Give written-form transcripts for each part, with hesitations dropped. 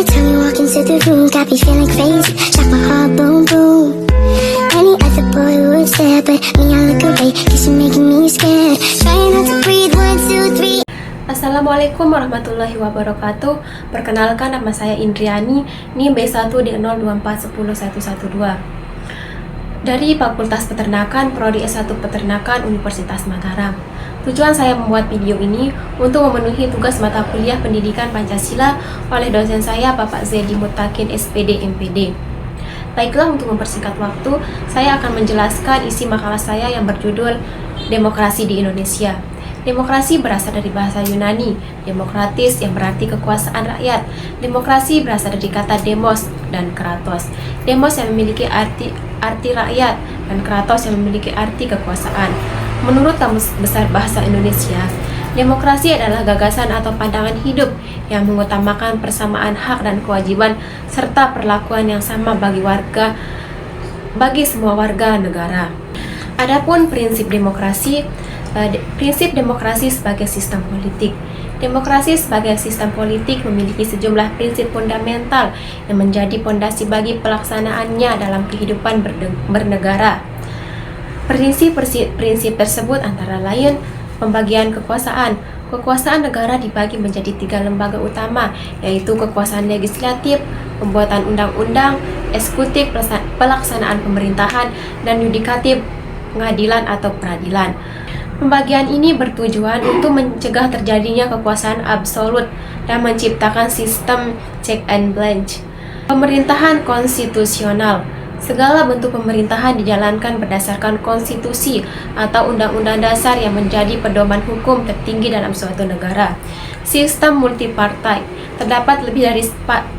time you walk into the room, got me feeling crazy, shot my heart boom boom. Any other boy would stare, but me I look away, cause you're making me scared. Trying not to breathe, 1, 2, 3. Assalamualaikum warahmatullahi wabarakatuh. Perkenalkan, nama saya Indriani, NIM B1 di 024101112 dari Fakultas Peternakan, Prodi S1 Peternakan, Universitas Mataram. Tujuan saya membuat video ini untuk memenuhi tugas mata kuliah Pendidikan Pancasila oleh dosen saya, Bapak Zedi Mutakin, SPD, MPD. Baiklah, untuk mempersingkat waktu, saya akan menjelaskan isi makalah saya yang berjudul Demokrasi di Indonesia. Demokrasi berasal dari bahasa Yunani, demokratis yang berarti kekuasaan rakyat. Demokrasi berasal dari kata demos dan kratos. Demos yang memiliki arti rakyat dan kratos yang memiliki arti kekuasaan. Menurut Kamus Besar Bahasa Indonesia, demokrasi adalah gagasan atau pandangan hidup yang mengutamakan persamaan hak dan kewajiban serta perlakuan yang sama bagi semua warga negara. Adapun prinsip demokrasi sebagai sistem politik. Demokrasi sebagai sistem politik memiliki sejumlah prinsip fundamental yang menjadi pondasi bagi pelaksanaannya dalam kehidupan bernegara. Prinsip tersebut antara lain pembagian kekuasaan. Kekuasaan negara dibagi menjadi 3 lembaga utama, yaitu kekuasaan legislatif, pembuatan undang-undang, eksekutif, pelaksanaan pemerintahan, dan yudikatif, pengadilan atau peradilan. Pembagian ini bertujuan untuk mencegah terjadinya kekuasaan absolut dan menciptakan sistem check and balance. Pemerintahan konstitusional. Segala bentuk pemerintahan dijalankan berdasarkan konstitusi atau undang-undang dasar yang menjadi pedoman hukum tertinggi dalam suatu negara. Sistem multipartai. Terdapat lebih dari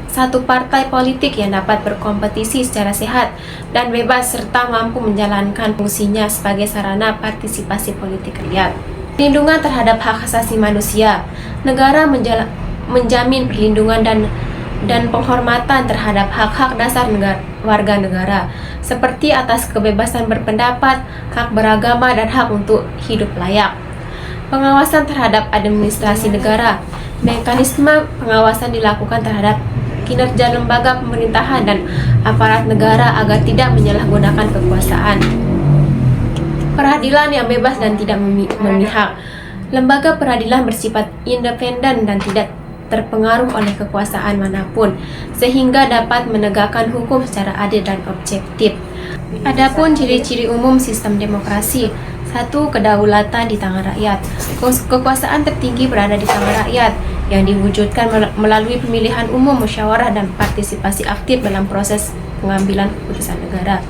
satu partai politik yang dapat berkompetisi secara sehat dan bebas serta mampu menjalankan fungsinya sebagai sarana partisipasi politik rakyat. Perlindungan terhadap hak asasi manusia. Negara menjamin perlindungan dan penghormatan terhadap hak-hak dasar warga negara, seperti atas kebebasan berpendapat, hak beragama, dan hak untuk hidup layak. Pengawasan terhadap administrasi negara. Mekanisme pengawasan dilakukan terhadap kinerja lembaga pemerintahan dan aparat negara agar tidak menyalahgunakan kekuasaan. Peradilan yang bebas dan tidak memihak. Lembaga peradilan bersifat independen dan tidak terpengaruh oleh kekuasaan manapun, sehingga dapat menegakkan hukum secara adil dan objektif. Adapun ciri-ciri umum sistem demokrasi. 1. Kedaulatan di tangan rakyat. Kekuasaan tertinggi berada di tangan rakyat yang diwujudkan melalui pemilihan umum, musyawarah, dan partisipasi aktif dalam proses pengambilan keputusan negara.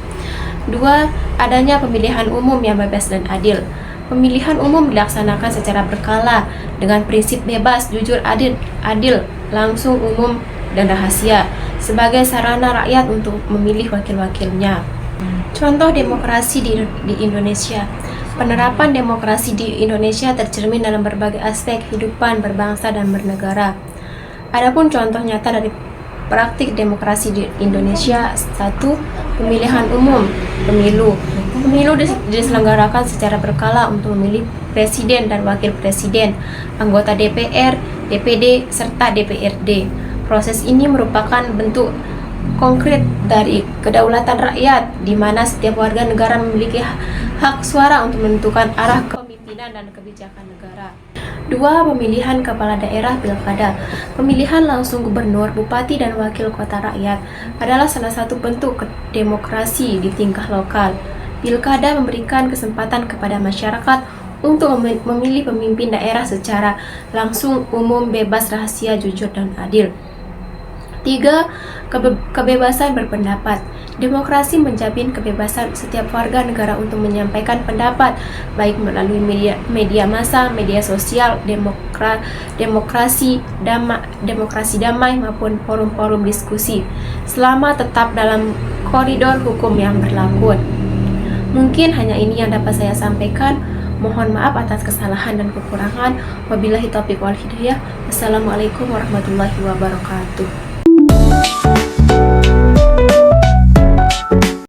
2. Adanya pemilihan umum yang bebas dan adil. Pemilihan umum dilaksanakan secara berkala dengan prinsip bebas, jujur, adil, langsung, umum, dan rahasia sebagai sarana rakyat untuk memilih wakil-wakilnya. Contoh demokrasi di Indonesia. Penerapan demokrasi di Indonesia tercermin dalam berbagai aspek kehidupan berbangsa dan bernegara. Adapun contoh nyata dari praktik demokrasi di Indonesia. 1. Pemilihan umum, pemilu. Pemilu diselenggarakan secara berkala untuk memilih presiden dan wakil presiden, anggota DPR, DPD, serta DPRD. Proses ini merupakan bentuk konkret dari kedaulatan rakyat, di mana setiap warga negara memiliki hak suara untuk menentukan arah kepemimpinan dan kebijakan negara. 2. Pemilihan kepala daerah pilkada. Pemilihan langsung gubernur, bupati, dan wakil kota rakyat adalah salah satu bentuk demokrasi di tingkat lokal. Pilkada memberikan kesempatan kepada masyarakat untuk memilih pemimpin daerah secara langsung, umum, bebas, rahasia, jujur, dan adil. 3. Kebebasan berpendapat. Demokrasi menjamin kebebasan setiap warga negara untuk menyampaikan pendapat, baik melalui media massa, media sosial, demokrasi damai maupun forum-forum diskusi, selama tetap dalam koridor hukum yang berlaku. Mungkin hanya ini yang dapat saya sampaikan. Mohon maaf atas kesalahan dan kekurangan. Wabillahi taufiq wal hidayah. Wassalamualaikum warahmatullahi wabarakatuh.